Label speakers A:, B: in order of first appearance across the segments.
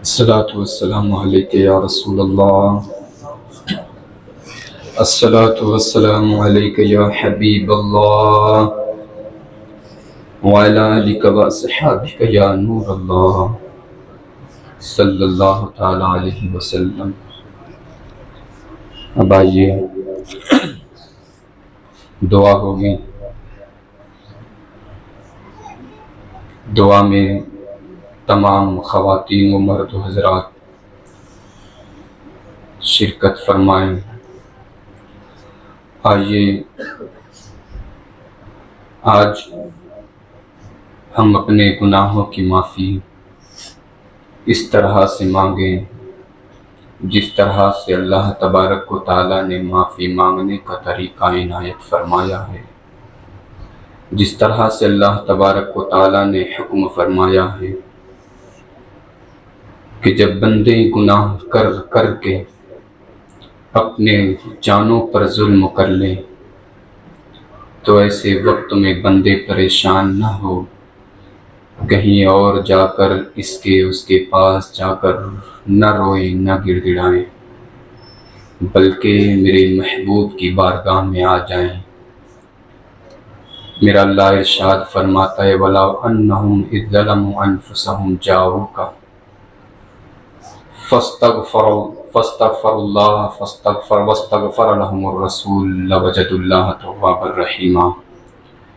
A: الصلاة والسلام عليك يا رسول الله. الصلاة والسلام عليك يا حبيب الله وعلى آلك وأصحابك يا نور الله صلی اللہ تعالی علیہ وسلم. اب آئیے دعا ہوگی. دعا میں تمام خواتین و مرد و حضرات شرکت فرمائیں. آئیے آج ہم اپنے گناہوں کی معافی اس طرح سے مانگیں جس طرح سے اللہ تبارک و تعالیٰ نے معافی مانگنے کا طریقہ عنایت فرمایا ہے، جس طرح سے اللہ تبارک و تعالیٰ نے حکم فرمایا ہے کہ جب بندے گناہ کر کے اپنے جانوں پر ظلم کر لیں تو ایسے وقت میں بندے پریشان نہ ہو، کہیں اور جا کر اس کے پاس جا کر نہ روئیں نہ گڑ گڑائیں، بلکہ میرے محبوب کی بارگاہ میں آ جائیں. میرا اللہ ارشاد فرماتا ہے وَلَوْ أَنَّهُمْ إِذْ ظَلَمُوا أَنفُسَهُمْ جَاءُوكَ فاستغفر الله واستغفر لهم الرسول لوجدوا الله توابا رحیما.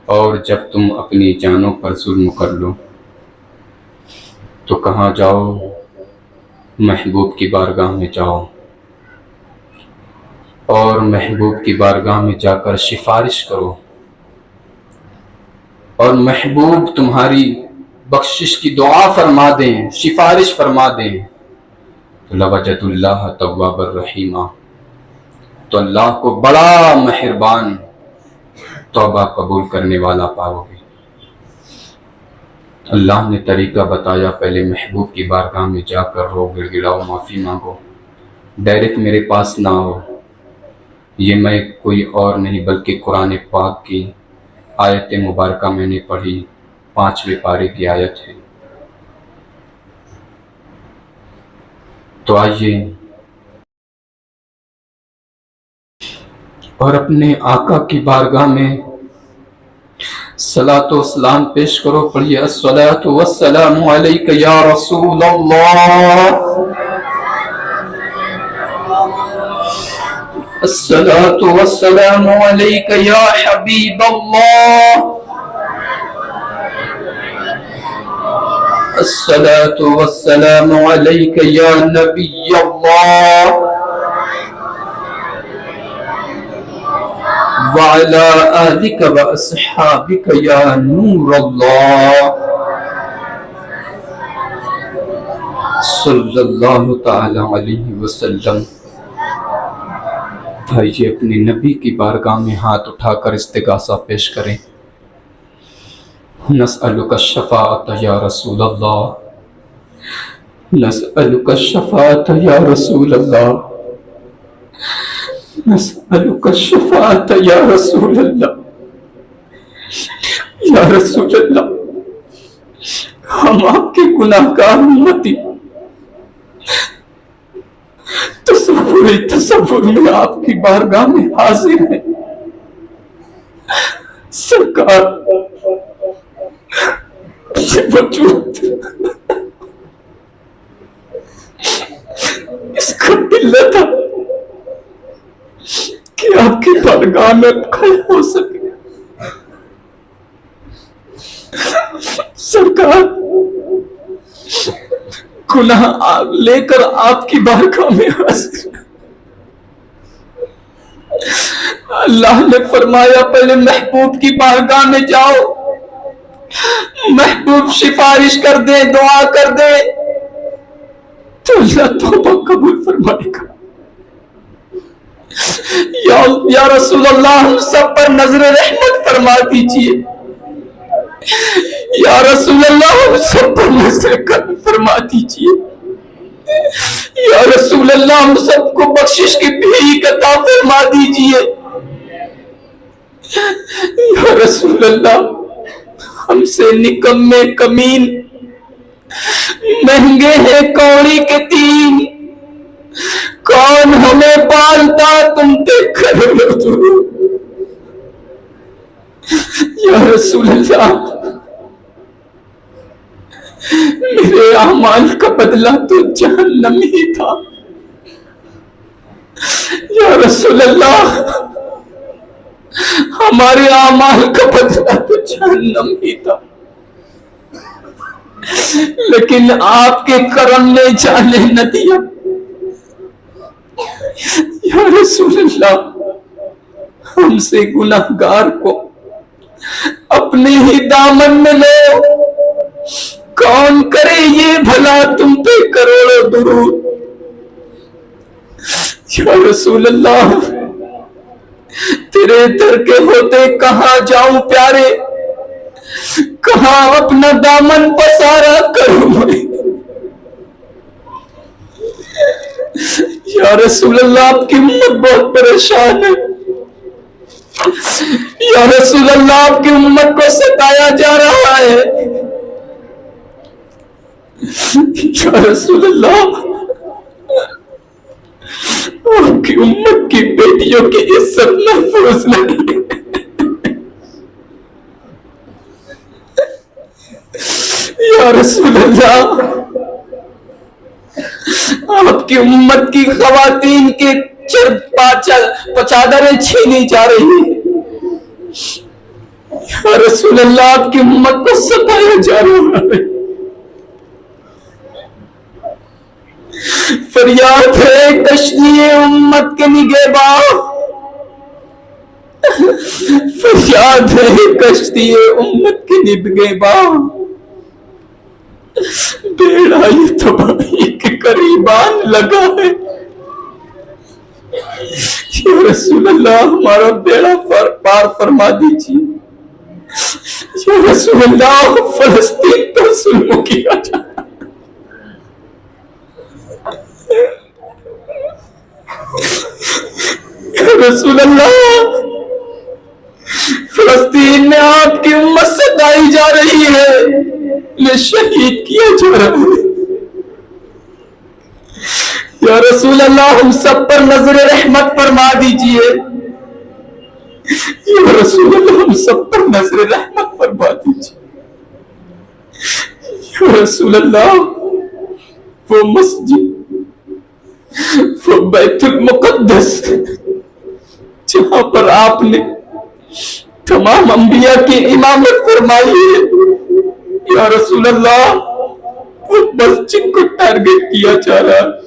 A: اور جب تم اپنی جانوں پر ظلم کر لو تو کہاں جاؤ؟ محبوب کی بارگاہ میں جاؤ، اور محبوب کی بارگاہ میں جا کر سفارش کرو، اور محبوب تمہاری بخشش کی دعا فرما دیں، سفارش فرما دیں لوجد اللہ تواب الرحیمہ، تو اللہ کو بڑا مہربان توبہ قبول کرنے والا پاؤ گے. اللہ نے طریقہ بتایا، پہلے محبوب کی بارگاہ میں جا کر رو، گڑ گڑاؤ، معافی مانگو، ڈائریکٹ میرے پاس نہ ہو. یہ میں کوئی اور نہیں بلکہ قرآن پاک کی آیت مبارکہ میں نے پڑھی، 5ویں پارے کی آیت ہے. تو آئیے اور اپنے آقا کی بارگاہ میں صلاۃ و سلام پیش کرو. پڑھیے الصلاۃ والسلام علیک یا رسول اللہ، الصلاۃ والسلام علیک یا حبیب اللہ، الصلاۃ والسلام علیک یا نبی اللہ، وعلی آلک واصحابک یا نور اللہ، صلی اللہ تعالی علیہ وسلم. آئیے اپنے نبی کی بارگاہ میں ہاتھ اٹھا کر استغاثہ پیش کریں. نسألک الشفاعۃ یا رسول اللہ، نسألک الشفاعۃ یا رسول اللہ، نسألک الشفاعۃ یا رسول اللہ. یا رسول اللہ، ہم آپ کے گناہ گار امتی تصور میں آپ کی بارگاہ میں حاضر ہیں. سرکار یہ وجود اس کا علت ہے کہ آپ کی بارگاہ میں کھڑے ہو سکے. سرکار گناہ لے کر آپ کی بارگاہ میں حاضر. اللہ نے فرمایا پہلے محبوب کی بارگاہ میں جاؤ، محبوب سفارش کر دے، دعا کر دے تو اللہ توبہ قبول فرمائے گا. یا رسول اللہ، ہم سب پر نظر رحمت فرما دیجئے. یا رسول اللہ، ہم سب پر نظر کرم فرما دیجئے. یا رسول اللہ، ہم سب کو بخشش کی بھیک عطا فرما دیجئے. یا رسول اللہ، ہم سے نکمے کمین مہنگے ہیں کوڑی کے تین، کون ہمیں پالتا تم پہ کرو درود۔ یا رسول اللہ میرے اعمال کا بدلہ تو جہنم ہی تھا۔ یا رسول اللہ ہمارے اعمال کا بدلہ تو جہنم ہی تھا، لیکن آپ کے کرم نے جانے نہ دیا۔ یا رسول اللہ ہم سے گناہگار کو اپنے ہی دامن میں لو، کون کرے یہ بھلا تم پہ کروڑوں درود۔ یا رسول اللہ تیرے در کے ہوتے کہاں جاؤں پیارے، کہاں اپنا دامن پسارا کروں میں۔ یا رسول اللہ آپ کی امت بہت پریشان ہے، یا رسول اللہ آپ کی امت کو ستایا جا رہا ہے۔ یا رسول اللہ آپ کی امت کی بیٹیوں کی عزت محفوظ نہیں۔ یا رسول اللہ آپ کی امت کی خواتین کے چادریں چھینی جا رہی ہیں۔ یا رسول اللہ آپ کی امت کو ستایا جا رہا ہے۔ فریاد ہے کشتی امت کے نگہباں، فریاد ہے کشتی امت کے نگہباں، بیڑا یہ تباہی کے قریبان لگا ہے۔ یا رسول اللہ ہمارا بیڑا پار فرما دیجیے۔ یا رسول اللہ فلسطین پر ظلم کیا جا رہا ہے۔ یا رسول اللہ فلسطین میں آپ کی امت ستائی جا رہی ہے، انہیں شہید کیا جا رہا ہے۔ یا رسول اللہ ہم سب پر نظر رحمت فرما دیجئے۔ یا رسول اللہ ہم سب پر نظر رحمت فرما دیجئے۔ یا رسول اللہ وہ مسجد، وہ بیت المقدس جہاں پر آپ نے تمام انبیاء کی امامت فرمائی ہے، یا رسول اللہ وہ مسجد کو ٹارگٹ کیا جا رہا ہے۔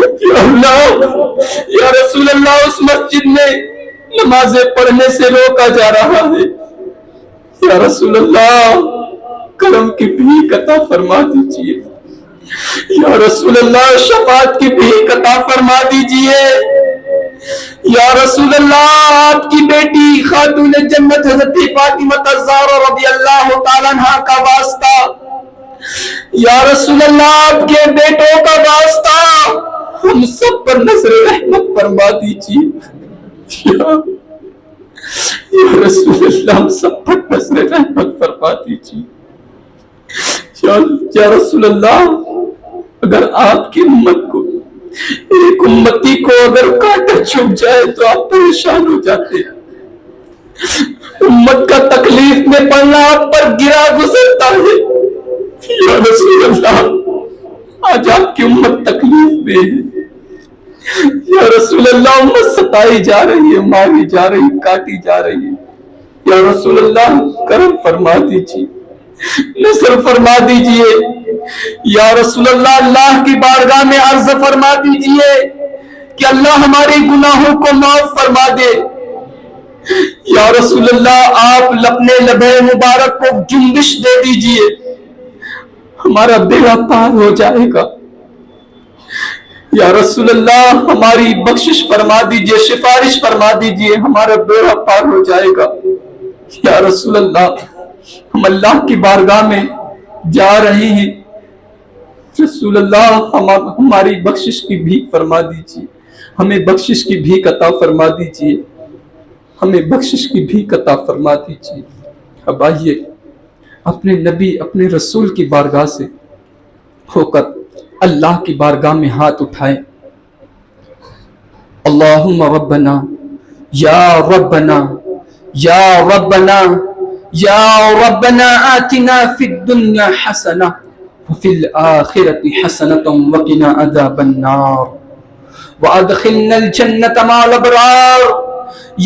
A: یا اللہ یا رسول اللہ اس مسجد میں نمازیں پڑھنے سے روکا جا رہا ہے۔ یا رسول اللہ کرم کی بھیک عطا فرما دیجئے۔ یا رسول اللہ شفاعت کی بھیک عطا فرما دیجئے۔ یا رسول اللہ آپ کی بیٹی خاتون جنت حضرت فاطمہ الزہرا رضی اللہ تعالیٰ عنہ کا واسطہ، یا رسول اللہ آپ کے بیٹوں کا واسطہ ہم سب پر نظر رحمت فرما دیجیے۔ یا رسول اللہ ہم سب پر نظر رحمت فرما دیجیے۔ یا رسول اللہ اگر آپ کی امت کو، ایک امتی کو اگر کانٹا چھپ جائے تو آپ پریشان ہو جاتے ہیں۔ امت کا تکلیف میں پڑنا آپ پر گرا گزرتا ہے۔ یا رسول اللہ آج آپ کی امت تکلیف میں ہے۔ یا رسول اللہ امت ستائی جا رہی ہے، ماری جا رہی ہے، کاٹی جا رہی ہے۔ یا رسول اللہ کرم فرما دیجیے، نصر فرما دیجیے۔ یا رسول اللہ اللہ کی بارگاہ میں عرض فرما دیجیے کہ اللہ ہمارے گناہوں کو معاف فرما دے۔ یا رسول اللہ آپ اپنے لبے مبارک کو جنبش دے دیجیے، ہمارا بیڑا پار ہو جائے گا۔ یا رسول اللہ ہماری بخشش فرما دیجیے، سفارش فرما دیجیے، ہمارا بیڑا پار ہو جائے گا۔ یا رسول اللہ ہم اللہ کی بارگاہ میں جا رہے ہیں، رسول اللہ ہماری بخشش کی بھیک فرما دیجیے، ہمیں بخشش کی بھیک عطا فرما دیجیے، ہمیں بخشش کی بھیک عطا فرما دیجیے۔ اب آئیے اپنے نبی اپنے رسول کی بارگاہ سے
B: ہو کر اللہ کی بارگاہ میں ہاتھ اٹھائے. اللہم ربنا یا ربنا یا ربنا یا ربنا آتنا فی الدنیا حسنہ وفی الآخرة حسنة وقنا عذاب النار وادخلنا الجنة مع الابرار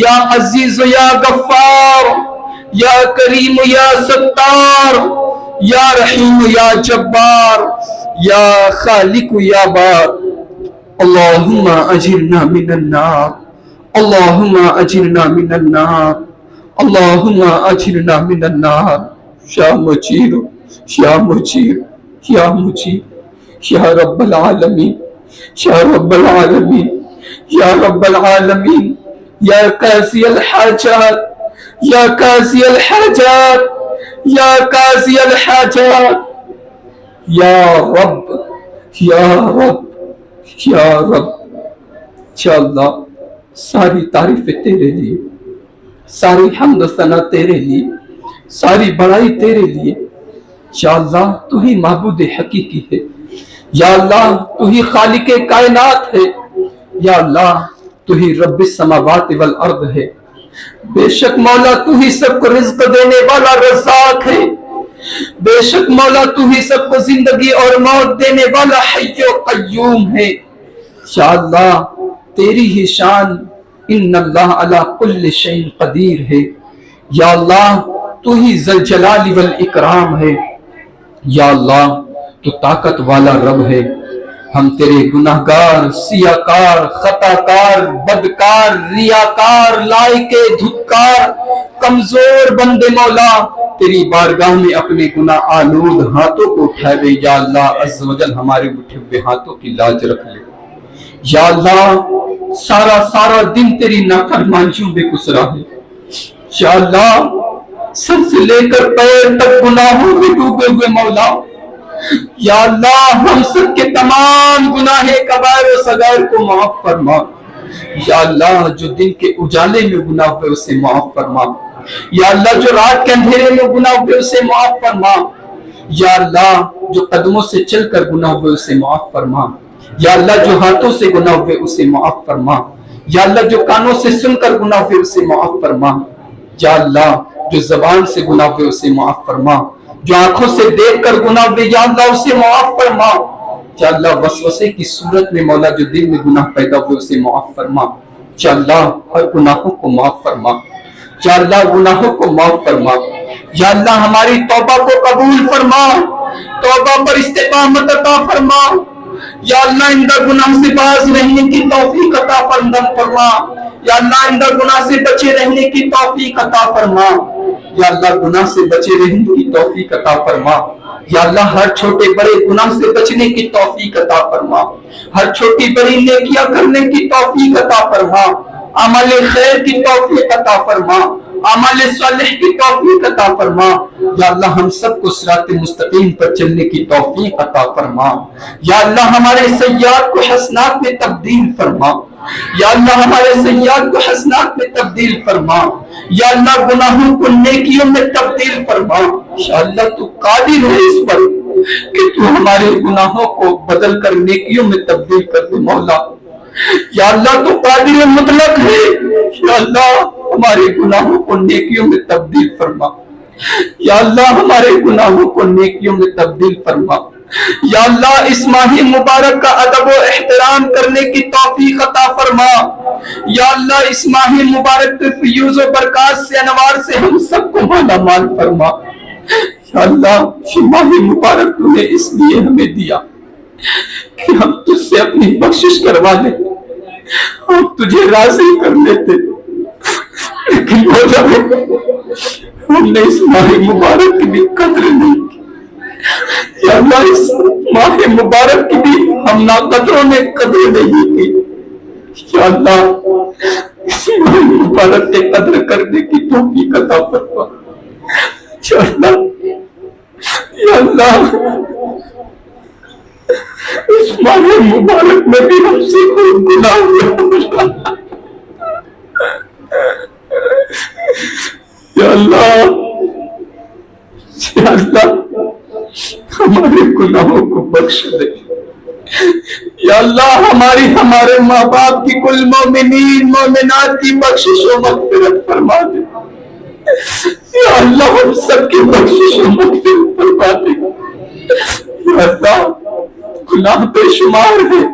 B: یا عزیز یا غفار یا کریم یا ستار یا رحیم یا جبار یا خالق یا بار. اللہم اجرنا من النار اللہم اجرنا من النار اللہم اجرنا من النار. یا مجیر یا مجیر یا مجیر یا رب العالمین یا رب العالمین یا رب العالمین یا قاضی الحاجات یا قاضی الحاجات یا قاضی الحاجات یا رب یا رب یا رب. یا اللہ ساری تعریفیں تیرے لیے، ساری حمد و ثنا تیرے لیے، ساری بڑائی تیرے لیے. یا اللہ تو ہی معبود حقیقی ہے. یا اللہ تو ہی خالق کائنات ہے. یا اللہ تو ہی رب السماوات والارض ہے. بے شک مولا تو ہی سب کو رزق دینے والا رزاق ہے. بے شک مولا تو ہی سب کو زندگی اور موت دینے والا حی و قیوم ہے. یا اللہ تیری ہی شان ان اللہ علی کل شیء قدیر ہے. یا اللہ تو ہی ذل جلال والاکرام ہے. یا اللہ تو طاقت والا رب ہے. ہم تیرے گناہگار، سیاکار، خطاکار، بدکار، ریاکار، لائق دھکار، کمزور بندے مولا تیری بارگاہ میں اپنے گناہ آلود ہاتھوں کو اٹھائے. یا اللہ عز و جل ہمارے اٹھے ہوئے ہاتھوں کی لاج رکھ لے. یا اللہ سارا دن تیری نافرمانیوں میں گزرا ہے. یا اللہ سر سے لے کر پیر تک گناہوں میں ڈوبے ہوئے مولا. یا اللہ ہم سب کے تمام گناہ کبائر و صغائر کو معاف فرما. یا اللہ جو دن کے اجالے میں گناہ ہوئے اسے معاف فرما. یا اللہ جو رات کے اندھیرے میں گناہ ہوئے اسے معاف فرما. یا اللہ جو قدموں سے چل کر گناہ ہوئے اسے معاف فرما. یا اللہ جو ہاتھوں سے گناہ ہوئے اسے معاف فرما. یا اللہ جو کانوں سے سن کر گناہ ہوئے اسے معاف فرما. یا اللہ جو زبان سے گناہ ہوئے اسے معاف فرما. جو آنکھوں سے دیکھ کر گناہ ہوئے یا اللہ اسے معاف فرما. یا اللہ وسوسے کی صورت میں مولا جو دل میں گناہ پیدا ہوئے اسے معاف فرما. یا اللہ ہر گناہوں کو معاف فرما. یا اللہ گناہوں کو معاف فرما. یا اللہ ہماری توبہ کو قبول فرما. توبہ پر استقامت عطا فرما. یا اللہ اندر گناہ سے باز رہنے کی توفیق عطا فرما. یا اللہ اندر گناہ سے بچے رہنے کی توفیق عطا فرما. یا اللہ گناہ سے بچے رہنے کی توفیق عطا فرما. یا اللہ ہر چھوٹے بڑے گناہ سے بچنے کی توفیق عطا فرما. ہر چھوٹی بڑی نیکیاں کرنے کی توفیق عطا فرما. عمل خیر کی توفیق عطا فرما. عمل صالح کی توفیق عطا فرما. یا اللہ ہم سب کو صراط مستقیم پر چلنے کی توفیق عطا فرما. یا اللہ ہمارے سیئات کو حسنات میں تبدیل فرما. یا اللہ ہمارے سیئات کو حسنات میں تبدیل فرما. یا اللہ گناہوں کو نیکیوں میں تبدیل فرما. یا اللہ تو قادر ہے اس پر کہ تو ہمارے گناہوں کو بدل کر نیکیوں میں تبدیل کر دے مولا. یا اللہ تو قادر مطلق ہے. یا اللہ ہمارے گناہوں کو نیکیوں میں تبدیل فرما. یا اللہ ہمارے گناہوں کو نیکیوں میں تبدیل فرما. یا اللہ اس ماہ مبارک کا ادب و احترام کرنے کی توفیق عطا فرما. یا اللہ اس ماہ مبارک کے فیوز و برکات سے انوار سے ہم سب کو مالا مال فرما. یا اللہ یہ ماہ مبارک تو نے اس لیے ہمیں دیا کہ ہم تجھ سے اپنی بخشش کروا لیں، ہم تجھے راضی کر لیتے. لیکن ہم نے اس ماہ مبارک کی بھی قدر نہیں کی. یا اللہ اس ماہ مبارک کی بھی ہم ناقدروں نے قدر نہیں کی. یا اللہ اس ماہ مبارک کے قدر کرنے کی توفیق عطا فرما. یا اللہ اس ماہ مبارک میں بھی ہم سے کوئی گناہ ہوا. یا اللہ ہم ہمارے گناہوں کو بخش دے۔ یا اللہ ہمارے ماں باپ کی کل مومنین مومنات کی بخشش و مغفرت فرما دے۔ یا اللہ ہم سب کی بخشش و مغفرت فرما دے۔ یا اللہ گناہ بے شمار ہے،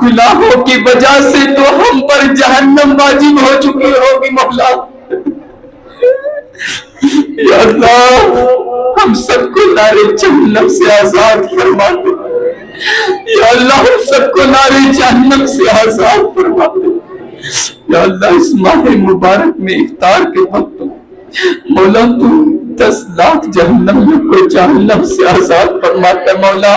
B: گناہوں کی وجہ سے تو ہم پر جہنم واجب ہو چکی ہوگی مولا۔ یا اللہ ہم سب کو نار جہنم سے آزاد فرما دے۔ یا اللہ ہم سب کو نار جہنم سے آزاد فرما دے۔ یا اللہ اس ماہ مبارک میں افطار کے وقت مولا تو 10 لاکھ جہنم کو جہنم سے آزاد فرماتا ہے مولا،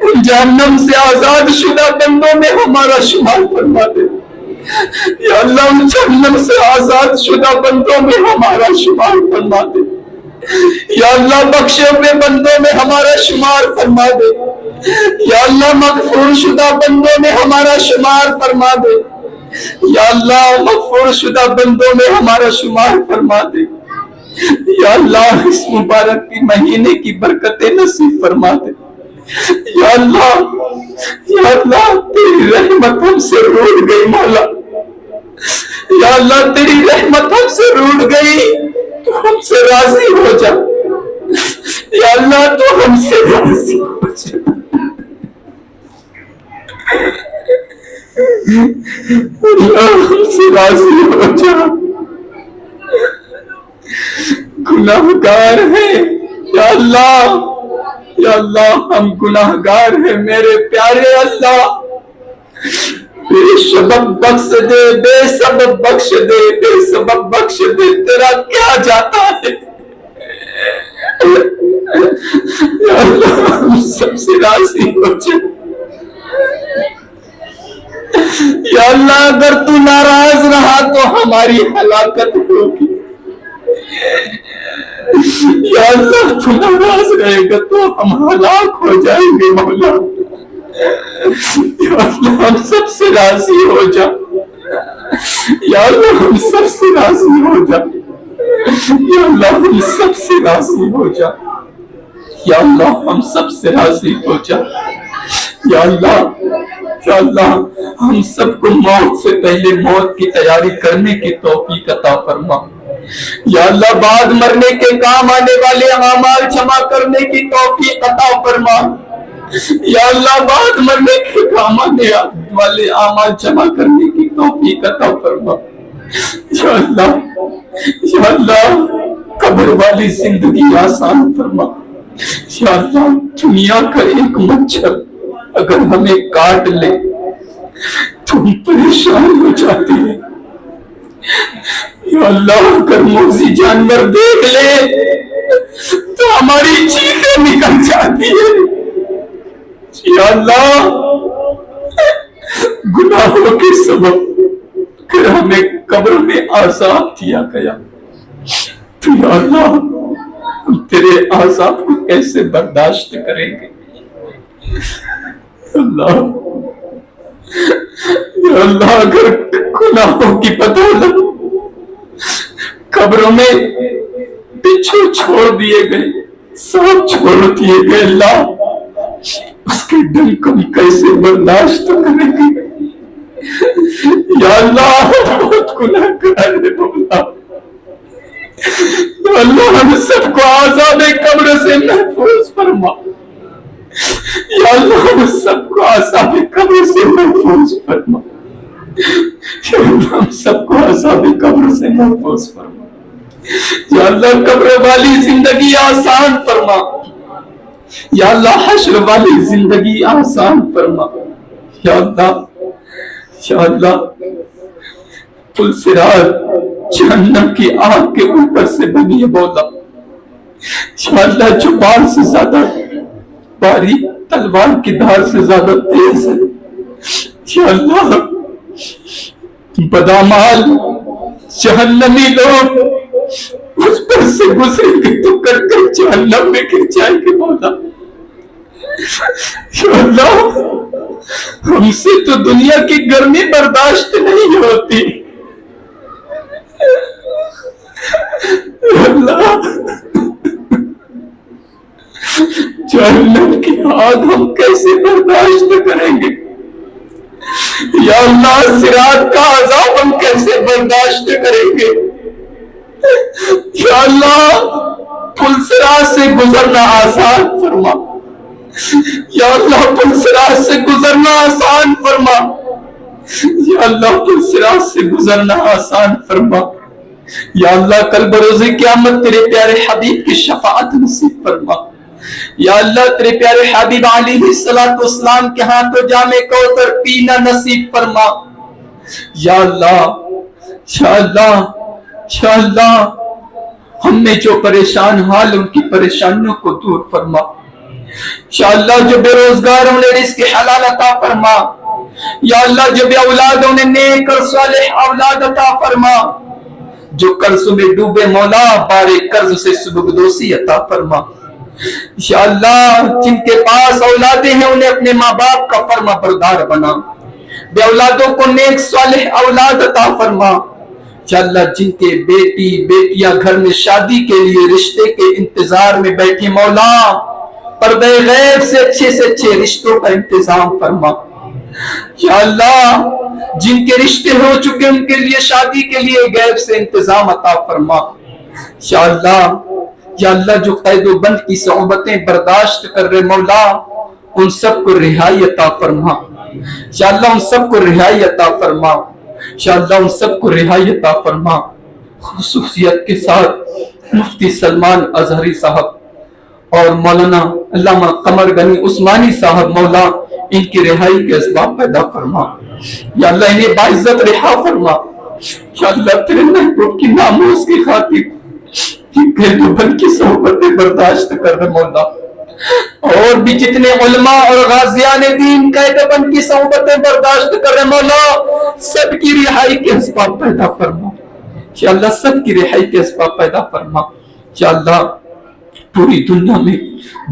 B: ان جہنم سے آزاد شدہ بندوں میں ہمارا شمار فرما دے۔ یا اللہ ان جہنم سے آزاد شدہ بندوں میں ہمارا شمار فرما دے۔ یا اللہ بخشے ہوئے بندوں میں ہمارا شمار فرما دے۔ یا اللہ مغفور شدہ بندوں میں ہمارا شمار فرما دے۔ یا اللہ مغفور شدہ بندوں میں ہمارا شمار فرما دے۔ یا اللہ اس مبارک کی مہینے کی برکتیں نصیب فرما دے۔ یا اللہ تیری رحمت ہم سے روٹ گئی مولا، یا اللہ تیری رحمت ہم سے روٹ گئی، تو ہم سے راضی ہو جا۔ یا اللہ تو ہم سے راضی ہو جا۔ اللہ ہم سے راضی ہو جا۔ گناہگار ہیں یا اللہ، یا اللہ ہم گناہگار ہیں میرے پیارے اللہ، بے سبب بخش دے، بے سبب بخش دے، بے سبب بخش دے، تیرا کیا جاتا ہے۔ یا اللہ ہم سب سے راضی ہو جا۔ یا اللہ اگر تو ناراض رہا تو ہماری ہلاکت ہوگی۔ یا اللہ تو ناراض رہے گا تو ہم ہلاک ہو جائیں گے مولا۔ یا اللہ ہم سب سے راضی ہو جا۔ یا اللہ ہم سب سے راضی ہو جا۔ یا اللہ ہم سب سے راضی ہو جا۔ یا اللہ ہم سب سے راضی ہو جا۔ یا اللہ ہم سب کو موت سے پہلے موت کی تیاری کرنے کی توفیق عطا فرما۔ یا اللہ بعد مرنے کے کام آنے والے اعمال جمع کرنے کی توفیق عطا فرما۔ یا اللہ بعد مرنے کے کام آنے والے اعمال جمع کرنے کی توفیق عطا فرما۔ یا اللہ قبر والی زندگی آسان فرما۔ یا اللہ دنیا کا ایک مچھر اگر ہمیں کاٹ لے تو ہم پریشان ہو جاتے ہیں۔ یا اللہ اگر موذی جانور دیکھ لے تو ہماری چیخیں نکل جاتی ہے۔ یا اللہ گناہوں کے سبب اگر ہمیں قبر میں عذاب دیا گیا تو یا اللہ ہم تیرے عذاب کو کیسے برداشت کریں گے۔ یا اللہ اگر گناہوں کی بدولت قبروں میں بچھو چھوڑ دیے گئے، سانپ چھوڑ دیے گئے، اللہ اس کے ڈر کو بھی کیسے برداشت کریں گے۔ یا اللہ بہت گناہ گار ہے مولا۔ یا اللہ ہم سب کو عذاب قبر سے محفوظ فرما۔ یا اللہ ہم سب کو عذاب قبر سے محفوظ فرما۔ یا اللہ ہم سب کو عذاب قبر سے محفوظ فرما۔ یا اللہ قبر والی زندگی آسان فرما۔ یا اللہ حشر والی زندگی آسان فرما۔ یا اللہ پل صراط جہنم کی آگ کے اوپر سے بنی ہے مولا۔ یا اللہ جو بال سے زیادہ باریک، تلوار کی دھار سے زیادہ تیز ہے، یا اللہ بدامال جہنمی لوگ اس پر سے گزریں گے تو کر کر جہنم میں گر جائیں گے مولا۔ یا اللہ ہم سے تو دنیا کی گرمی برداشت نہیں ہوتی۔ یا اللہ جہنم کی آگ ہم کیسے برداشت کریں گے؟ یا اللہ صراط کا عذاب ہم کیسے برداشت کریں گے؟ یا اللہ پل صراط سے گزرنا آسان فرما، یا اللہ پل صراط سے گزرنا آسان فرما، یا اللہ پل صراط سے گزرنا آسان فرما۔ یا اللہ کل بروز قیامت تیرے پیارے حبیب کی شفاعت نصیب فرما۔ یا اللہ تیرے پیارے حبیب علیہ السلام کے ہاتھوں جام کوثر پینا نصیب فرما۔ یا اللہ یا اللہ یا اللہ ہم میں جو پریشان حال ان کی پریشانیوں کو دور فرما۔ یا اللہ جو بے روزگار انہیں رزق حلال عطا فرما۔ یا اللہ جو بے اولاد انہیں نیک اور صالح اولاد عطا فرما۔ جو قرض میں ڈوبے مولا بارے قرض سے سبکدوسی عطا فرما۔ یا اللہ جن کے پاس اولادیں ہیں انہیں اپنے ماں باپ کا فرما بردار بنا، بے اولادوں کو نیک صالح اولاد عطا فرما۔ یا اللہ جن کے بیٹی بیٹیاں گھر میں شادی کے لیے رشتے کے انتظار میں بیٹھے مولا پردے غیب سے اچھے رشتوں کا انتظام فرما۔ یا اللہ جن کے رشتے ہو چکے ان کے لیے شادی کے لیے غیب سے انتظام عطا فرما۔ یا اللہ جو قید و بند کی صعوبتیں برداشت کر رہے مولا ان سب کو رہائی عطا فرما۔ یا اللہ ان سب کو رہائی عطا فرما۔ یا اللہ ان سب کو رہائی عطا فرما۔ خصوصیت کے ساتھ مفتی سلمان اظہری صاحب اور مولانا علامہ قمر غنی عثمانی صاحب مولا ان کی رہائی کے اسباب پیدا فرما۔ یا اللہ انہیں باعزت رہا فرما۔ یا اللہ تیرے محبوب کی ناموس کی خاطر قید و بند کی صحبتیں برداشت کر رہے مولا، اور بھی جتنے علماء اور غازیان دین قید و بند کی صحبتیں برداشت کر رہے مولا سب کی رہائی کے اسباب پیدا فرما۔ یا اللہ سب کی رہائی کے اسباب پیدا فرما۔ یا اللہ پوری دنیا میں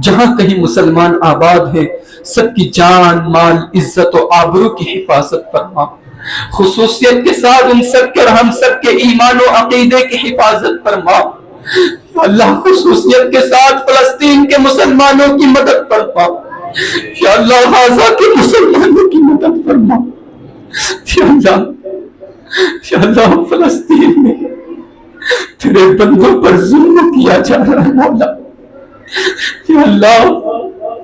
B: جہاں کہیں مسلمان آباد ہے سب کی جان مال عزت و آبرو کی حفاظت فرما۔ خصوصیت کے ساتھ ان سب کے اور ہم سب کے ایمان و عقیدے کی حفاظت فرما۔ اللہ خصوصیت کے ساتھ فلسطین کے مسلمانوں کی مدد فرما۔ یا اللہ غزہ کے مسلمانوں کی مدد فرما۔ یا اللہ فلسطین میں تیرے بندوں پر ظلم کیا جا رہا ہے مولا، یا اللہ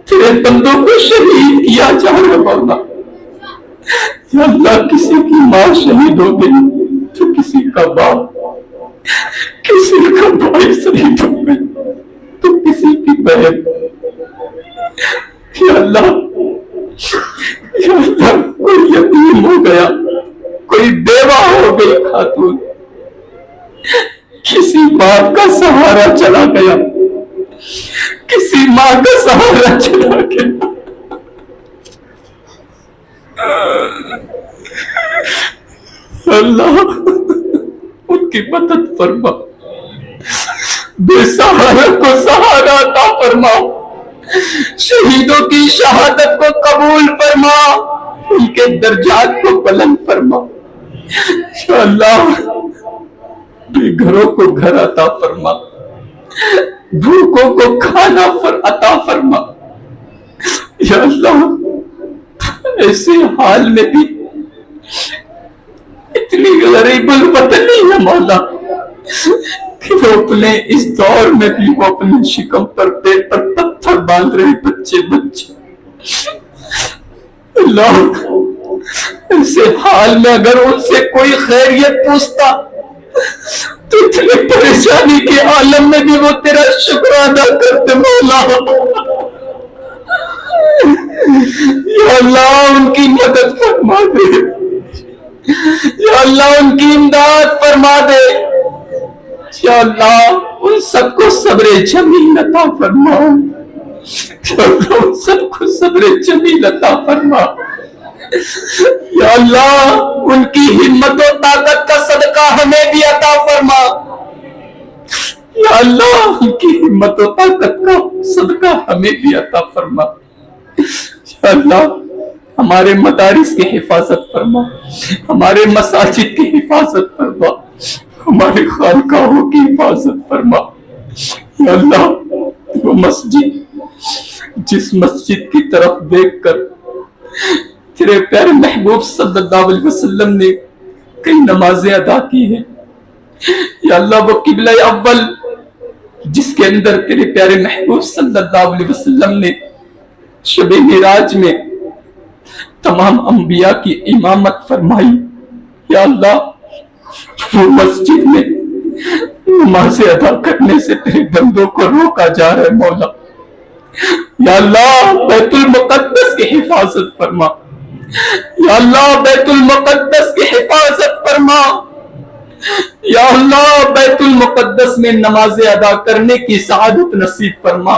B: تیرے بندوں کو شہید کیا جا رہا ہے مولا۔ یا اللہ کسی کی ماں شہید ہو گئی تو کسی کا باپ، کسی کا بھائی شہید ہو گئی تو کسی کی بہن۔ یا اللہ کوئی یتیم ہو گیا، کوئی بیوہ ہو گئی خاتون، کسی باپ کا سہارا چلا گیا، کسی ماں کا سہارا چلا گیا۔ اللہ ان کی مدد فرما، بے سہارا کو سہارا عطا فرما، شہیدوں کی شہادت کو قبول فرما، ان کے درجات کو بلند فرما۔ یا اللہ بے گھروں کو گھر عطا فرما، بھوکوں کو کھانا عطا فرما۔ یا اللہ ایسے حال میں بھی اتنی غریب الوطنی ہے مولا کہ وہ اپنے اس دور میں بھی وہ اپنے شکم پر پیٹ پر پتھر باندھ رہے بچے۔ اللہ ایسے حال میں اگر ان سے کوئی خیریت پوچھتا تو اتنی پریشانی کے عالم میں بھی وہ تیرا شکر ادا کرتے مولا۔ یا اللہ ان کی مدد فرما دے، یا اللہ ان کی امداد فرما دے، یا اللہ ان سب کو صبر جمیل عطا فرما، یا اللہ ان سب کو صبر جمیل عطا فرما۔ یا اللہ ان کی ہمت و طاقت کا صدقہ ہمیں بھی عطا فرما، یا اللہ ان کی ہمت و طاقت کا صدقہ ہمیں بھی عطا فرما۔ یا اللہ ہمارے مدارس کی حفاظت فرما، ہمارے مساجد کی حفاظت فرما، ہمارے خانقاہوں کی حفاظت فرما۔ یا اللہ وہ مسجد جس مسجد کی طرف دیکھ کر تیرے پیارے محبوب صلی اللہ علیہ وسلم نے کئی نمازیں ادا کی ہیں، یا اللہ وہ قبلہ اول جس کے اندر تیرے پیارے محبوب صلی اللہ علیہ وسلم نے شب معراج میں تمام انبیاء کی امامت فرمائی، یا اللہ وہ مسجد میں نمازیں ادا کرنے سے تیرے بندوں کو روکا جا رہا ہے مولا، یا اللہ بیت المقدس کی حفاظت فرما، یا اللہ بیت المقدس کی حفاظت فرما، یا اللہ بیت المقدس میں نمازیں ادا کرنے کی سعادت نصیب فرما،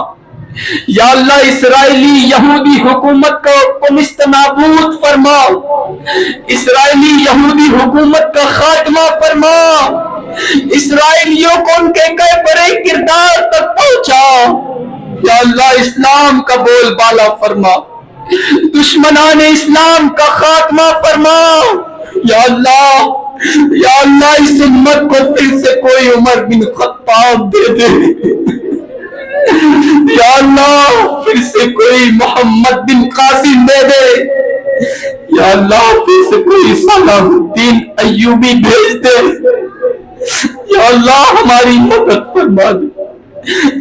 B: یا اللہ اسرائیلی یہودی حکومت کو نابود فرما، اسرائیلی یہودی حکومت کا خاتمہ فرما، اسرائیلیوں کو ان کے برے کردار تک پہنچا، یا اللہ اسلام کا بول بالا فرما، دشمنان اسلام کا خاتمہ فرما، یا اللہ اس امت کو پھر سے کوئی عمر بن خطاب دے دے، یا اللہ پھر سے کوئی محمد بن قاسم دے دے، یا اللہ پھر سے کوئی صلاح الدین ایوبی بھیج دے، یا اللہ ہماری مدد فرما دے،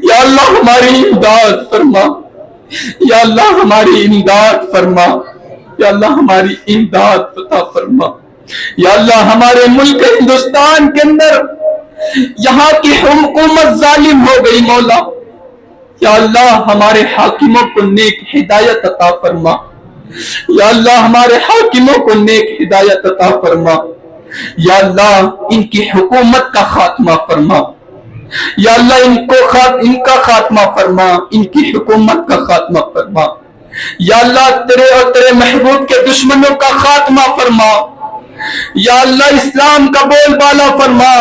B: یا اللہ ہماری امداد فرما، یا اللہ ہماری امداد فرما، یا اللہ ہماری امداد عطا فرما، یا اللہ ہمارے ملک ہندوستان کے اندر یہاں کی حکومت ظالم ہو گئی مولا، یا اللہ ہمارے حاکموں کو نیک ہدایت عطا فرما، یا اللہ ہمارے حاکموں کو نیک ہدایت عطا فرما، یا اللہ ان کی حکومت کا خاتمہ فرما، یا اللہ ان کا خاتمہ فرما، ان کی حکومت کا خاتمہ فرما، یا اللہ تیرے اور تیرے محبوب کے دشمنوں کا خاتمہ فرما، یا اللہ اسلام کا بول بالا فرما،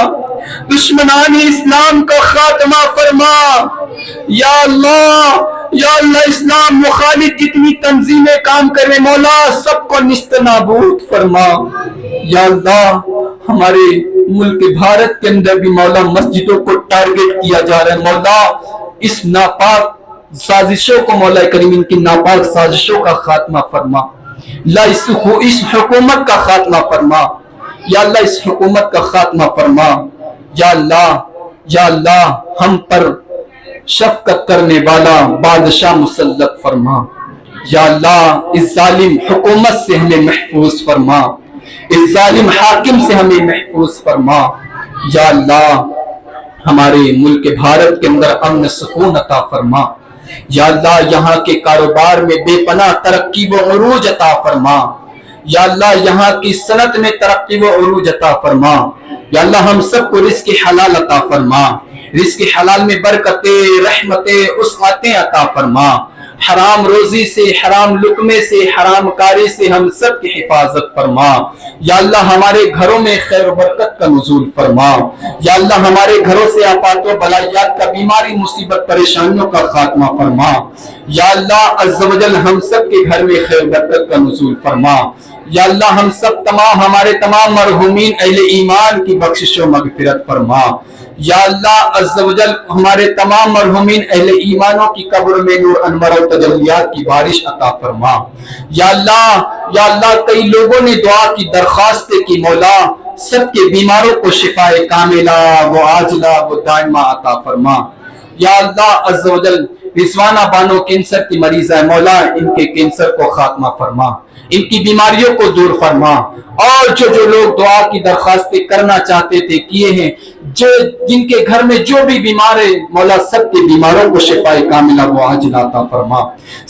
B: دشمنان اسلام کا خاتمہ فرما، یا اللہ اسلام مخالف جتنی تنظیمیں کام کرنے مولا سب کو نیست نابود فرما، یا اللہ ہمارے ملک بھارت کے اندر بھی مولا مسجدوں کو ٹارگٹ کیا جا رہا ہے مولا، اس ناپاک سازشوں کو مولا کریم ان کی ناپاک سازشوں کا خاتمہ فرما، اللہ اس حکومت کا خاتمہ فرما، یا اللہ اس حکومت کا خاتمہ فرما، یا اللہ ہم پر شفقت کرنے والا بادشاہ مسلط فرما، یا اللہ اس ظالم حکومت سے ہمیں محفوظ فرما، اس ظالم حاکم سے ہمیں محفوظ فرما، یا اللہ ہمارے ملک بھارت کے اندر امن سکون عطا فرما، یا اللہ یہاں کے کاروبار میں بے پناہ ترقی و عروج عطا فرما، یا اللہ یہاں کی صنعت میں ترقی و عروج عطا فرما، یا اللہ ہم سب کو رزق حلال عطا فرما، رزق حلال میں برکتیں رحمتیں وسعتیں عطا فرما، حرام روزی سے حرام لقمے سے حرام کاری سے ہم سب کی حفاظت فرما، یا اللہ ہمارے گھروں میں خیر و برکت کا نزول فرما، یا اللہ ہمارے گھروں سے آفات و بلایات کا بیماری مصیبت پریشانیوں کا خاتمہ فرما، یا اللہ عز و جل ہم سب کے گھر میں خیر و برکت کا نزول فرما، یا اللہ ہم سب ہمارے تمام مرحومین اہل ایمان کی بخشش و مغفرت فرما، یا اللہ عز و جل ہمارے تمام مرحومین اہل ایمانوں کی قبر میں نور انور و تجلیات کی بارش عطا فرما، یا اللہ کئی لوگوں نے دعا کی درخواستیں کی مولا سب کے بیماروں کو شفائے کاملہ و عاجلہ و دائمہ عطا فرما، یا اللہ عز و جل رضوانہ بانو کینسر کی مریض ہے مولا ان کے کینسر کو خاتمہ فرما، ان کی بیماریوں کو دور فرما، اور جو لوگ دعا کی درخواستیں کرنا چاہتے تھے کیے ہیں، جن کے گھر میں جو بھی بیمار ہے مولا سب کے بیماروں کو شفاء کاملہ و عاجلہ عطا فرما،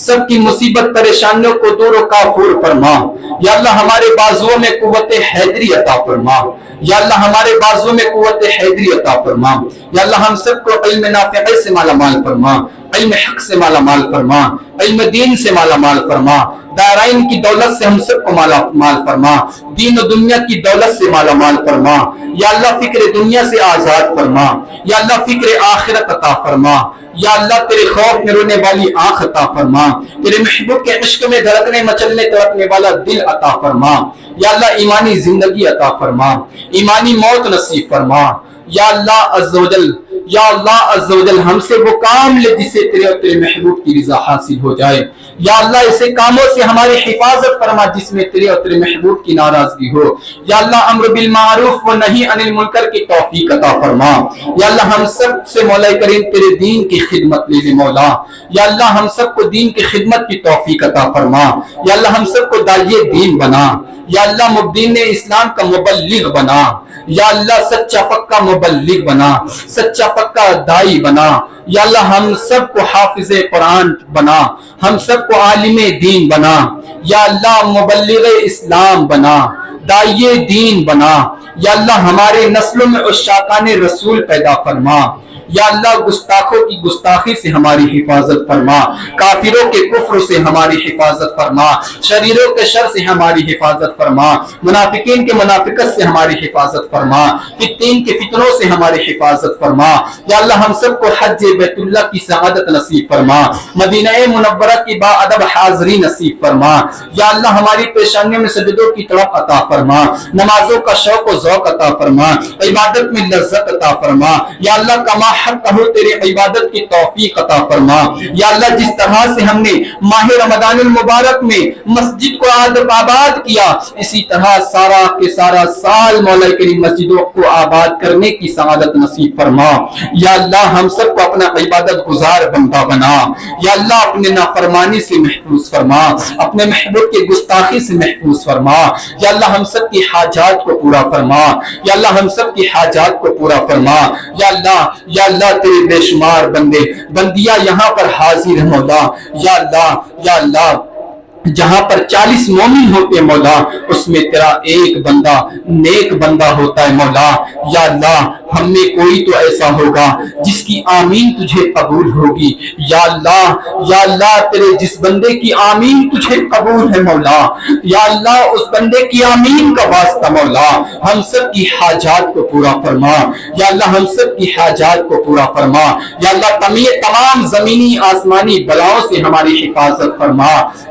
B: سب کی مصیبت پریشانیوں کو دور و کافور فرما، یا اللہ ہمارے بازوؤں میں قوت حیدری عطا فرما، یا اللہ ہمارے بازوؤں میں قوت حیدری عطا فرما، یا اللہ ہم سب کو علم نافع سے مالا مال فرما، علم حق سے مالا مال فرما، علم دین سے مالا مال فرما، دارائن کی دولت سے ہم سب کو مالا مال فرما، دین و دنیا کی دولت سے مالا مال فرما، یا اللہ فکر دنیا سے آزاد فرما، یا اللہ فکر آخرت عطا فرما، یا اللہ تیرے خوف میں رونے والی آنکھ عطا فرما، تیرے محبوب کے عشق میں دھڑکنے مچلنے تڑپنے والا دل عطا فرما، یا اللہ ایمانی زندگی عطا فرما، ایمانی موت نصیب فرما، یا اللہ عز و جل، یا اللہ عز و جل ہم سے وہ کام لے جس سے تیرے اور تیرے محبوب کی رضا حاصل ہو جائے۔ یا اللہ ایسے کاموں سے ہماری حفاظت فرما جس میں تیرے اور تیرے محبوب کی ناراضگی ہو۔ یا اللہ امر بالمعروف و نہی عن المنکر کی توفیق عطا فرما۔ یا اللہ ہم سب سے مولا کریم تیرے دین کی خدمت لے لے مولا۔ یا اللہ ہم سب کو دین کی خدمت کی توفیق عطا فرما۔ یا اللہ ہم سب کو داعیے دین بنا۔ یا اللہ مبین اسلام کا مبلغ بنا۔ یا اللہ سچا پکا مبلغ بنا، سچا پکا دائی بنا۔ یا اللہ ہم سب کو حافظ قرآن بنا، ہم سب کو عالم دین بنا۔ یا اللہ مبلغ اسلام بنا، دائی دین بنا۔ یا اللہ ہمارے نسلوں میں عشاقان رسول پیدا فرما۔ یا اللہ گستاخوں کی گستاخی سے ہماری حفاظت فرما، کافروں کے کفر سے ہماری حفاظت فرما، شریروں کے شر سے ہماری حفاظت فرما، منافقین کے منافقت سے ہماری حفاظت فرما، فتین کے فتنوں سے ہماری حفاظت فرما۔ یا اللہ ہم سب کو حج بیت اللہ کی سعادت نصیب فرما، مدینہ منورہ کی با ادب حاضری نصیب فرما۔ یا اللہ ہماری پیشانیوں میں سجدوں کی تڑپ عطا فرما، نمازوں کا شوق و ذوق عطا فرما، عبادت میں لذت عطا فرما۔ یا اللہ کما حق کہو تیرے عبادت کی توفیق عطا فرما۔ یا اللہ جس طرح سے ہم نے ماہ رمضان المبارک میں مسجد کو آباد کیا، اسی طرح سارا کے سارا سال مولا کریم مسجدوں کو آباد کرنے کی سعادت نصیب فرما۔ یا اللہ ہم سب کو اپنا عبادت گزار بندہ بنا۔ یا اللہ اپنے نافرمانی سے محفوظ فرما، اپنے محبوب کی گستاخی سے محفوظ فرما۔ یا اللہ ہم سب کی حاجات کو پورا فرما۔ یا اللہ ہم سب کی حاجات کو پورا فرما۔ یا اللہ تیرے بے شمار بندے بندیاں یہاں پر حاضر ہیں مولا۔ یا اللہ جہاں پر 40 مومن ہوتے مولا، اس میں تیرا ایک بندہ نیک بندہ ہوتا ہے مولا۔ یا اللہ ہم میں کوئی تو ایسا ہوگا جس کی آمین تجھے قبول ہوگی۔ یا اللہ تیرے جس بندے کی آمین تجھے قبول ہے مولا، یا اللہ اس بندے کی آمین کا واسطہ مولا ہم سب کی حاجات کو پورا فرما۔ یا اللہ ہم سب کی حاجات کو پورا فرما۔ یا اللہ تمام زمینی آسمانی بلاؤں سے ہماری حفاظت فرما۔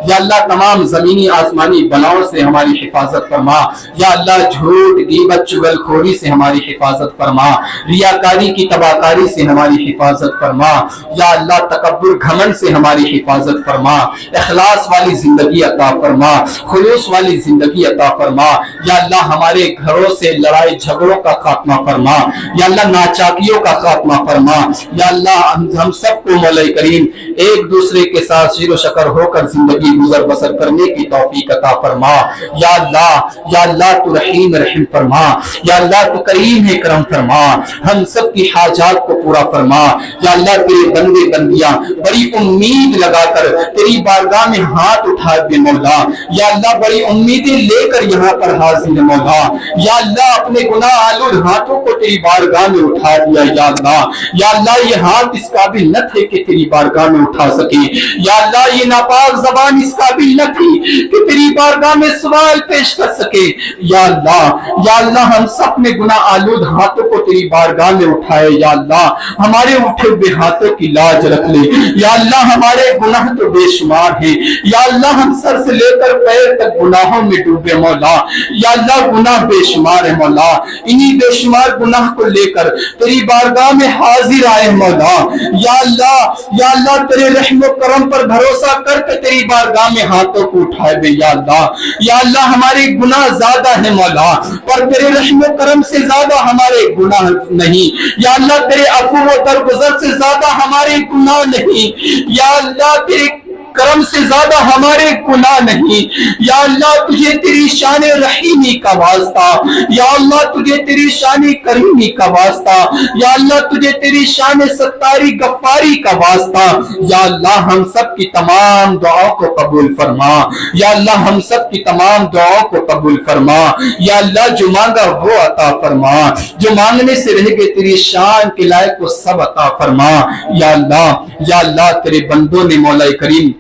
B: یا اللہ تمام زمینی آسمانی بلاؤں سے ہماری حفاظت فرما۔ یا اللہ جھوٹ غیبت چغل خوری سے ہماری حفاظت فرما، ریاکاری کی تباہکاری سے ہماری حفاظت فرما۔ یا اللہ تکبر گھمنڈ سے ہماری حفاظت فرما، اخلاص والی زندگی عطا فرما، خلوص والی زندگی عطا فرما۔ یا اللہ ہمارے گھروں سے لڑائی جھگڑوں کا خاتمہ فرما۔ یا اللہ ناچاکیوں کا خاتمہ فرما۔ یا اللہ ہم سب کو مولا کریم ایک دوسرے کے ساتھ شیر و شکر ہو کر زندگی گزر بسر کرنے کی توفیق عطا فرما۔ یا اللہ تو رحیم رحم فرما۔ یا اللہ تو کریم ہے کرم فرما، ہم سب کی حاجات کو پورا فرما۔ یا اللہ تیرے بندے بندیاں بڑی امید لگا کر تیری بارگاہ میں ہاتھ اٹھا دے مولا۔ یا اللہ بڑی امیدیں لے کر یہاں پر حاضر ہے مولا۔ یا اللہ اپنے گناہ آلود ہاتھوں کو تیری بارگاہ میں اٹھا دیا۔ یا اللہ یہ ہاتھ اس قابل نہ تھے کہ تیری بارگاہ میں اٹھا سکے۔ یا اللہ یہ ناپاک زبان اس قابل نہ تھی کہ تیری بارگاہ میں سوال پیش کر سکے۔ یا اللہ ہم سب نے گناہ آلود ہاتھوں کو تیری بارگاہ میں اٹھائے۔ یا اللہ ہمارے اٹھے ہوئے ہاتھوں کی لاج رکھ لے۔ یا اللہ ہمارے گناہ تو بے شمار ہیں۔ یا اللہ ہم سر سے لے کر پیر تک گناہوں میں ڈوبے مولا۔ یا اللہ گناہ بے شمار ہے مولا، انہی بے شمار گناہ کو لے کر تیری بارگاہ میں حاضر آئے مولا۔ یا اللہ تیرے رحم و کرم پر بھروسہ کر کے تیری بارگاہ میں ہاتھوں کو اٹھائے بے۔ یا اللہ ہمارے گناہ زیادہ ہیں مولا، پر تیرے رحم و کرم سے زیادہ ہمارے گناہ نہیں۔ یا اللہ تیرے عفو و درگزر سے زیادہ ہمارے گناہ نہیں۔ یا اللہ تیرے کرم سے زیادہ ہمارے گناہ نہیں۔ یا اللہ تجھے تیری شان رحیمی کا واسطہ، یا اللہ تجھے تیری شان کریمی کا واسطہ، یا اللہ تجھے تیری شان ستاری غفاری کا واسطہ۔ یا اللہ ہم سب کی تمام دعاؤں کو قبول فرما۔ یا اللہ ہم سب کی تمام دعاؤں کو قبول فرما۔ یا اللہ جو مانگا وہ عطا فرما، جو مانگنے سے رہ گئے تیری شان کے لائق وہ سب عطا فرما۔ یا اللہ تیرے بندوں نے مولا کریم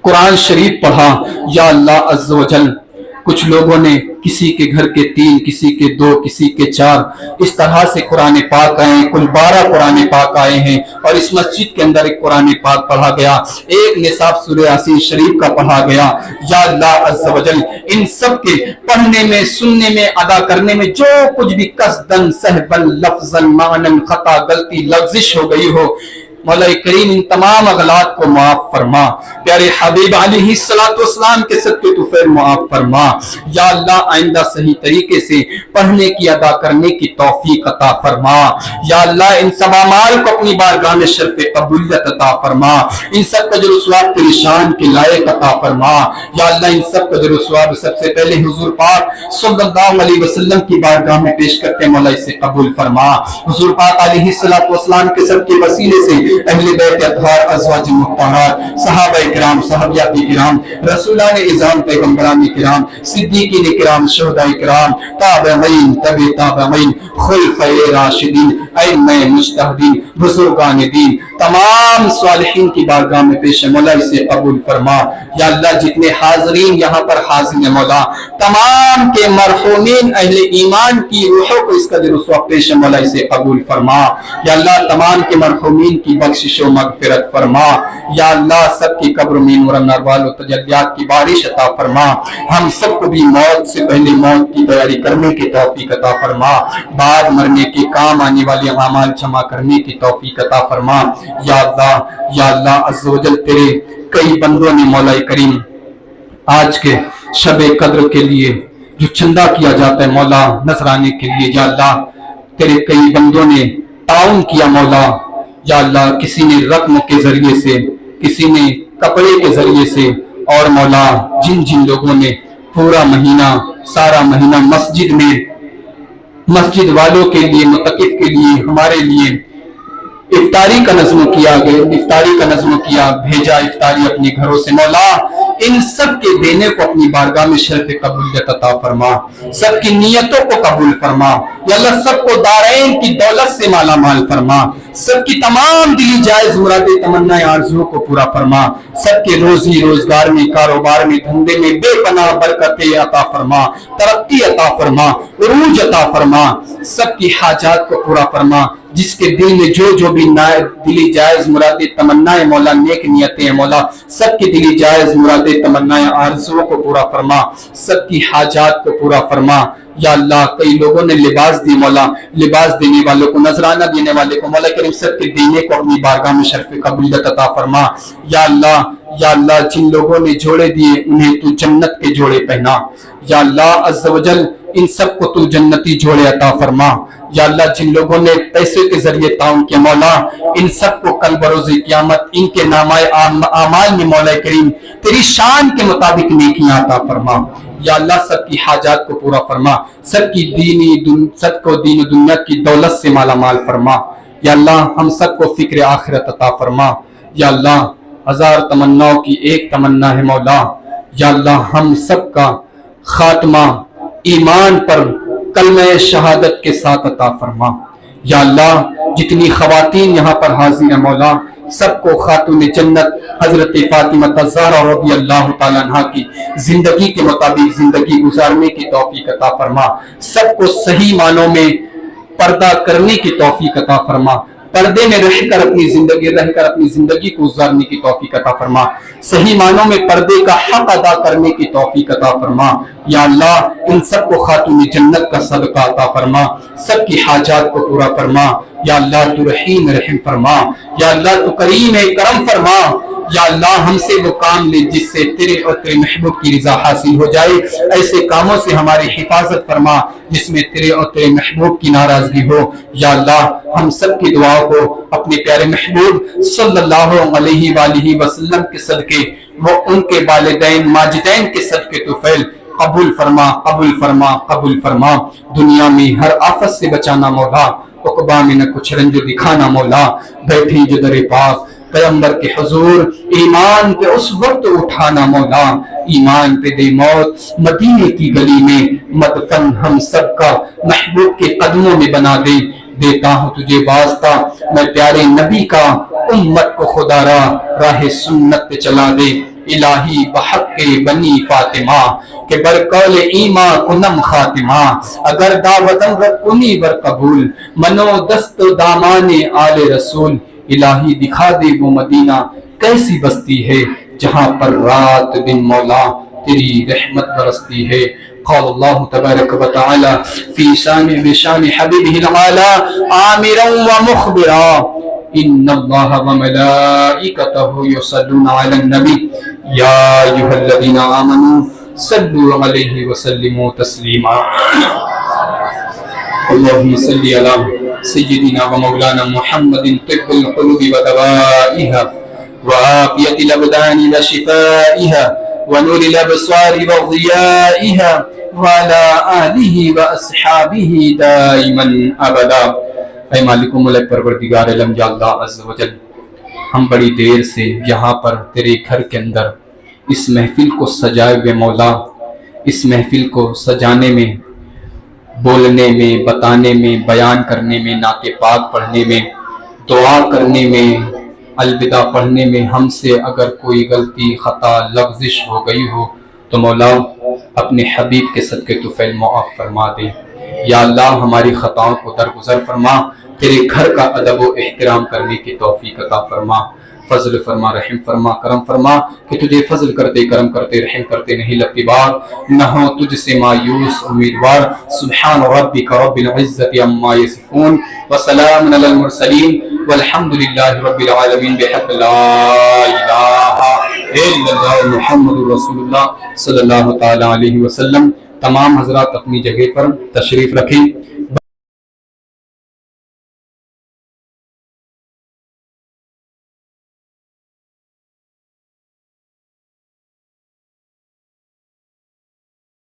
B: قرآن شریف پڑھا۔ یا اللہ عز و جل کچھ لوگوں نے کسی کے گھر کے 3، کسی کے 2، کسی کے 4، اس طرح سے قرآن پاک آئے ہیں۔ کل 12 قرآن پاک آئے ہیں اور اس مسجد کے اندر ایک قرآن پاک پڑھا گیا، ایک نصاب سورہ یاسین شریف کا پڑھا گیا۔ یا اللہ عز و جل ان سب کے پڑھنے میں، سننے میں، ادا کرنے میں جو کچھ بھی قصدن، سہون، لفظن، معنن، خطا، غلطی، لغزش ہو گئی ہو، مولا کریم ان تمام اغلاط کو معاف فرما، پیارے حبیب علیہ السلام کے صدقے تو پھر معاف فرما۔ یا اللہ آئندہ صحیح طریقے سے پڑھنے کی، ادا کرنے کی توفیق عطا فرما۔ یا اللہ ان سب اعمال کو اپنی بارگاہ میں شرف قبولیت عطا فرما، ان سب کا جو ثواب تیری شان کے لائق عطا فرما۔ یا اللہ ان سب کا جو ثواب سب سے پہلے حضور پاک صلی اللہ علیہ وسلم کی بارگاہ میں پیش کرتے مولا اسے قبول فرما۔ حضور پاک علیہ السلام کے سب کے وسیلے سے اہل بیت اطہار، ازواج مطہرات، صحابہ کرام، صحابیات کرام، رسولان اعظام، پیغمبران کرام، صدیقین کرام، شہداء کرام، تابعین، تبع تابعین، خلفائے راشدین، ائمہ مجتہدین، بزرگان دین، تمام صالحین کی بارگاہ میں پیش مولا اسے قبول فرما۔ یا اللہ جتنے حاضرین یہاں پر حاضر ہیں مولا، تمام کے مرحومین اہل ایمان کی روحوں کو اس کا در و ثواب پیش مولا اسے قبول فرما۔ یا اللہ تمام کے مرحومین کی بخشش و مغفرت فرما۔ یا اللہ سب کی قبر میں نور انوار و تجلیات کی بارش عطا فرما۔ ہم سب کو بھی موت سے پہلے موت کی تیاری کرنے کی توفیق عطا فرما، بعد مرنے کے کام آنے والے اعمال جمع کرنے کی توفیق عطا فرما۔ یا اللہ عز و جل تیرے کئی بندوں نے مولا کریم آج کے شب قدر کے لیے جو چندہ کیا جاتا ہے مولا نذرانے کے لیے، یا اللہ تیرے کئی بندوں نے تعاون کیا مولا۔ یا اللہ کسی نے رقم کے ذریعے سے، کسی نے کپڑے کے ذریعے سے، اور مولا جن جن لوگوں نے پورا مہینہ، سارا مہینہ مسجد والوں کے لیے، متقف کے لیے، ہمارے لیے افطاری کا نظم کیا، بھیجا افطاری اپنے گھروں سے مولا، ان سب کے دینے کو اپنی بارگاہ میں شرف قبولیت عطا فرما، سب کی نیتوں کو قبول فرما۔ یا اللہ سب کو دارین کی دولت سے مالا مال فرما، سب کی تمام دلی جائز مرادیں، تمنا آرزوؤں کو پورا فرما، سب کے روزی روزگار میں، کاروبار میں، دھندے میں بے پناہ برکتیں عطا فرما، ترقی عطا فرما، عروج عطا فرما، سب کی حاجات کو پورا فرما۔ جس کے دل میں جو بھی دلی جائز مرادیں، تمنائیں مولا، نیک نیتیں ہیں مولا، سب کی دلی جائز مرادیں، تمنائیں، آرزوؤں کو پورا فرما، سب کی حاجات کو پورا فرما۔ یا اللہ کئی لوگوں نے لباس دی مولا، لباس دینے والوں کو، نذرانہ دینے والے کو مولا کریم سب کے دینے کو اپنی بارگاہ میں شرف قبولیت عطا فرما۔ یا اللہ جن لوگوں نے جوڑے دیے انہیں تو جنت کے جوڑے پہنا۔ یا اللہ عز و جل ان سب کو تو جنتی جوڑے عطا فرما۔ یا اللہ جن لوگوں نے پیسے کے ذریعے تعاون کیا مولا، ان سب کو کل بروز قیامت ان کے نامۂ اعمال میں مولا کریم تیری شان کے مطابق نیکیاں عطا فرما۔ یا اللہ سب کی حاجات کو پورا فرما، سب کو دین و دنیا کی دولت سے مالا مال فرما۔ یا اللہ ہم سب کو فکر آخرت عطا فرما۔ یا اللہ 1000 تمناؤں کی ایک تمنا ہے مولا، یا اللہ ہم سب کا خاتمہ ایمان پر کلمہ شہادت کے ساتھ عطا فرما۔ یا اللہ جتنی خواتین یہاں پر حاضر ہیں مولا، سب کو خاتون جنت حضرت فاطمہ الزہرا رضی اللہ تعالیٰ عنہ کی زندگی کے مطابق زندگی گزارنے کی توفیق عطا فرما، سب کو صحیح معنوں میں پردہ کرنے کی توفیق عطا فرما، پردے میں رہ کر اپنی زندگی کو گزارنے کی توفیق عطا فرما، صحیح معنوں میں پردے کا حق ادا کرنے کی توفیق عطا فرما۔ یا اللہ ان سب کو خاتون جنت کا صدقہ عطا فرما، سب کی حاجات کو پورا فرما۔ یا اللہ تو رحیم رحم فرما، یا اللہ تو کریم کرم فرما۔ یا اللہ ہم سے وہ کام لے جس سے تیرے اور تیرے محبوب کی رضا حاصل ہو جائے، ایسے کاموں سے ہماری حفاظت فرما جس میں تیرے اور تیرے محبوب کی ناراضگی ہو۔ یا اللہ ہم سب کی دعاؤں کو اپنے پیارے محبوب صلی اللہ علیہ وآلہ وسلم کے صدقے، وہ ان کے والدین ماجدین کے صدقے طفیل قبول فرما، قبول فرما، قبول فرما۔ دنیا میں ہر آفت سے بچانا مولا، عقبہ میں نہ کچھ رنج دکھانا مولا، بیٹھی جو در پاک پیغمبر کے حضور ایمان پہ اس وقت اٹھانا مولا، ایمان پہ دے موت مدینے کی گلی میں، مدفن ہم سب کا محبوب کے قدموں میں بنا دے۔ دیتا ہوں تجھے واسطہ میں پیارے نبی کا، امت کو خدا راہ سنت پہ چلا دے۔ الہی بحق بنی فاطمہ کہ برقول ایماں کنم خاتمہ اگر دعوتن رب کنی بر قبول منو دست و دامان آل رسول الہی دکھا دے وہ مدینہ کیسی بستی ہے جہاں پر رات دن مولا تیری رحمت برستی ہے قال اللہ تبارک و تعالی فی شان حبیبہ العالی آمرا و مخبرا ان اللہ و ملائکتہ یصلون علی النبی یا ایھا الذین آمنوا صلوا علیہ وسلموا تسلیما اللہم صلی علی سیدنا و مولانا محمد طب القلوب و دوائها وعافیت الابدان و شفائها ونور الابصار وضیائها وعلى آلہ و اصحابہ دائما ابدا۔ اے مالک و ملک پروردگار عالم یا اللہ عز و جل، ہم بڑی دیر سے یہاں پر تیرے گھر کے اندر اس محفل کو سجائے ہوئے مولا، اس محفل کو سجانے میں، بولنے میں، بتانے میں، بیان کرنے میں، نعت پاک پڑھنے میں، دعا کرنے میں، الوداع پڑھنے میں ہم سے اگر کوئی غلطی خطا لغزش ہو گئی ہو تو مولا اپنے حبیب کے صدقے تو فعل معاف فرما دے۔ یا اللہ ہماری خطاؤں کو درگزر فرما، تیرے گھر کا ادب و احترام کرنے کی توفیق عطا فرما، فضل فرما، رحم فرما، کرم فرما کہ تجھے فضل کرتے کرم کرتے رحم کرتے نہیں لگتی بات، نہ ہو تجھ سے مایوس امیدوار۔ سبحان ربک رب العزت عما یصفون وسلام علی المرسلین والحمد للہ رب العالمین بحق لا الہ الا اللہ محمد رسول اللہ صلی اللہ تعالی علیہ وسلم۔ تمام حضرات اپنی جگہ پر تشریف رکھیں۔